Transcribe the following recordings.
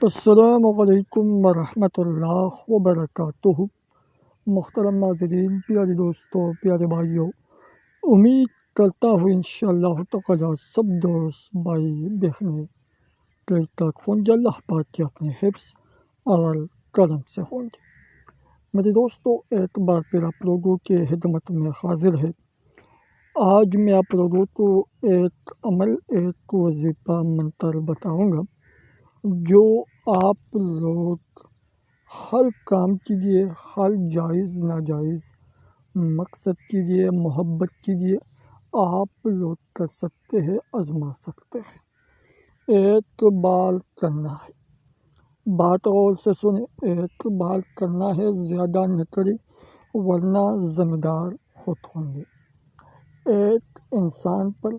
السلام علیکم ورحمۃ اللہ وبرکاتہ۔ محترم ناظرین، پیارے دوستوں، پیارے بھائیوں، امید کرتا ہوں انشاءاللہ تعالی سب دوست بھائی بہنیں ٹھیک ٹھاک ہوں گے، اللہ پاک کے اپنے حفظ اور کرم سے ہوں گے۔ میرے دوستوں، ایک بار پھر آپ لوگوں کے خدمت میں حاضر ہے۔ آج میں آپ لوگوں کو ایک عمل، ایک وظیفہ منتر بتاؤں گا جو آپ لوگ ہر کام کے لیے، ہر جائز ناجائز مقصد کے لیے، محبت کے لیے آپ لوگ کر سکتے ہیں، آزما سکتے ہیں۔ ایک بار کرنا ہے، بات غور سے سنیں، ایک بار کرنا ہے، زیادہ نہ کریں ورنہ ذمہ دار ہوں گے۔ ایک انسان پر،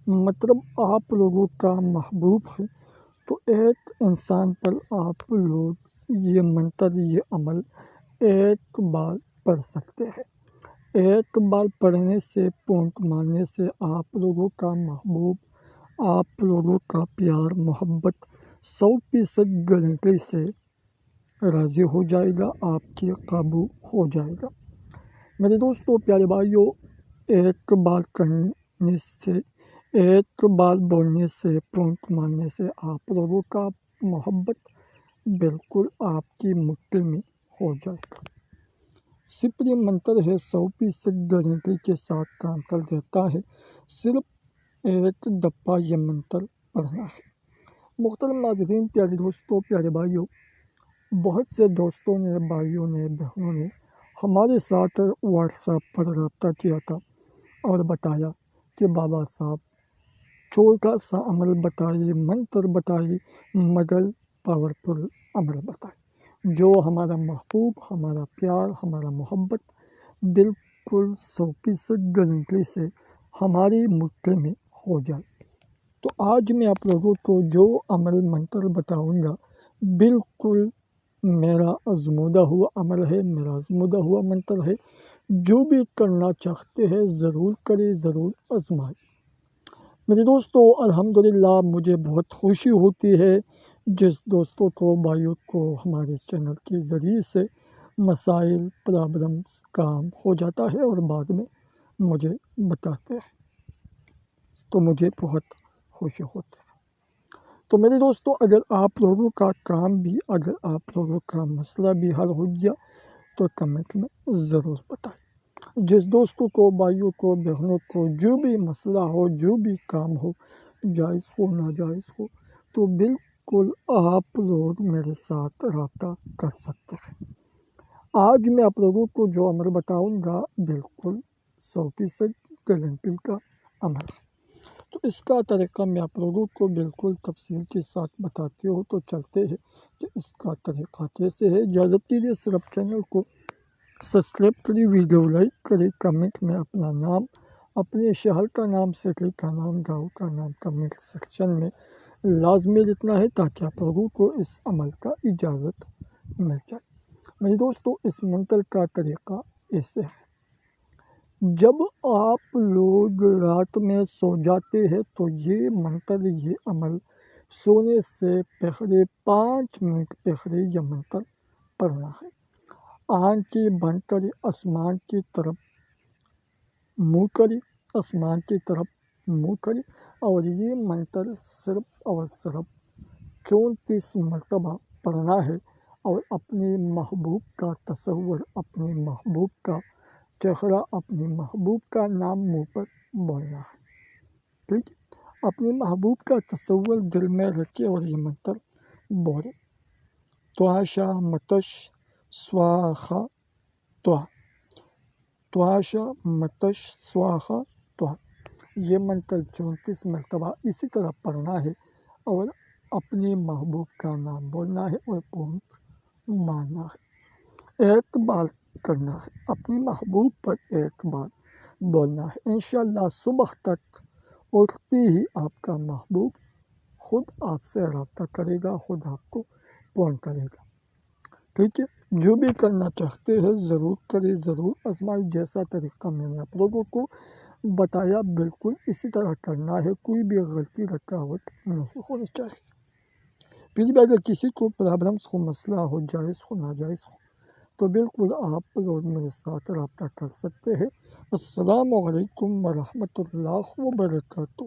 مطلب آپ لوگوں کا محبوب ہے، تو ایک انسان پر آپ لوگ یہ منتر، یہ عمل ایک بار پڑھ سکتے ہیں۔ ایک بار پڑھنے سے، پونک مارنے سے آپ لوگوں کا محبوب، آپ لوگوں کا پیار، محبت 100% گارنٹی سے راضی ہو جائے گا، آپ کے قابو ہو جائے گا۔ میرے دوستوں، پیارے بھائیوں، ایک بار کرنے سے، ایک بار بولنے سے، پونک مارنے سے آپ لوگوں کا محبت بالکل آپ کی مٹھی میں ہو جائے گا۔ صرف یہ منتر ہے، 100% گارنٹی کے ساتھ کام کر دیتا ہے۔ صرف ایک دفعہ یہ منتر پڑھنا ہے۔ محترم ناظرین، پیارے دوستوں، پیارے بھائیوں، بہت سے دوستوں نے، بھائیوں نے، بہنوں نے ہمارے ساتھ واٹس ایپ پر رابطہ کیا تھا اور بتایا کہ بابا صاحب چھوٹا سا عمل بتائیے، منتر بتائیے، مگر پاورفل عمل بتائیے جو ہمارا محبوب، ہمارا پیار، ہمارا محبت بالکل 100% گارنٹی سے ہماری مٹھی میں ہو جائے۔ تو آج میں آپ لوگوں کو جو عمل منتر بتاؤں گا، بالکل میرا آزمودہ ہوا عمل ہے، میرا آزمودہ ہوا منتر ہے۔ جو بھی کرنا چاہتے ہیں ضرور کریں، ضرور آزمائیں۔ میرے دوستوں، الحمدللہ مجھے بہت خوشی ہوتی ہے جس دوستوں کو، بھائیوں کو ہمارے چینل کے ذریعے سے مسائل، پرابلمس کام ہو جاتا ہے اور بعد میں مجھے بتاتے ہیں، تو مجھے بہت خوشی ہوتی ہے۔ تو میرے دوستوں، اگر آپ لوگوں کا کام بھی، اگر آپ لوگوں کا مسئلہ بھی حل ہو گیا تو کمنٹ میں ضرور بتائیں۔ جس دوستوں کو، بھائیوں کو، بہنوں کو جو بھی مسئلہ ہو، جو بھی کام ہو، جائز ہو ناجائز ہو، تو بالکل آپ لوگ میرے ساتھ رابطہ کر سکتے ہیں۔ آج میں آپ لوگوں کو جو عمل بتاؤں گا، بالکل 100% گارنٹی کا عمل ہے۔ تو اس کا طریقہ میں آپ لوگوں کو بالکل تفصیل کے ساتھ بتاتے ہوں، تو چلتے ہیں کہ اس کا طریقہ کیسے ہے۔ اجازت دیجیے، صرف چینل کو سبسکرائب کریں، ویڈیو لائک کریں، کمنٹ میں اپنا نام، اپنے شہر کا نام، سٹی کا نام، گاؤں کا نام کمنٹ سیکشن میں لازمی لکھنا ہے تاکہ آپ لوگوں کو اس عمل کا اجازت مل جائے۔ میرے دوستوں، اس منتر کا طریقہ ایسے ہے۔ جب آپ لوگ رات میں سو جاتے ہیں تو یہ منتر، یہ عمل سونے سے پہلے 5 منٹ پہلے یہ منتر پڑھنا ہے۔ آنکھیں بند کریں، آسمان کی طرف منہ کریں، آسمان کی طرف منہ کریں، اور یہ منتر صرف اور صرف 34 مرتبہ پڑھنا ہے، اور اپنے محبوب کا تصور، اپنے محبوب کا چہرہ، اپنے محبوب کا نام منہ پر بولنا ہے۔ ٹھیک ہے؟ اپنے محبوب کا تصور دل میں رکھے اور یہ منتر بولیں: تواشا متش سواہا توہا، تواشا متش سواہا توہا۔ یہ منتر 34 مرتبہ اسی طرح پڑھنا ہے اور اپنے محبوب کا نام بولنا ہے اور پونک مارنا ہے۔ ایک بار کرنا ہے، اپنے محبوب پر ایک بار بولنا ہے۔ انشاءاللہ صبح تک اٹھتے ہی آپ کا محبوب خود آپ سے رابطہ کرے گا، خود آپ کو فون کرے گا۔ ٹھیک ہے؟ جو بھی کرنا چاہتے ہیں ضرور کریں، ضرور آزمائیں۔ جیسا طریقہ میں نے آپ لوگوں کو بتایا بالکل اسی طرح کرنا ہے، کوئی بھی غلطی رکاوٹ نہیں ہونی چاہیے۔ پھر بھی اگر کسی کو پرابلمس ہو، مسئلہ ہو، جائز ہو ناجائز ہو، تو بالکل آپ لوگ میرے ساتھ رابطہ کر سکتے ہیں۔ السلام علیکم ورحمۃ اللہ وبرکاتہ۔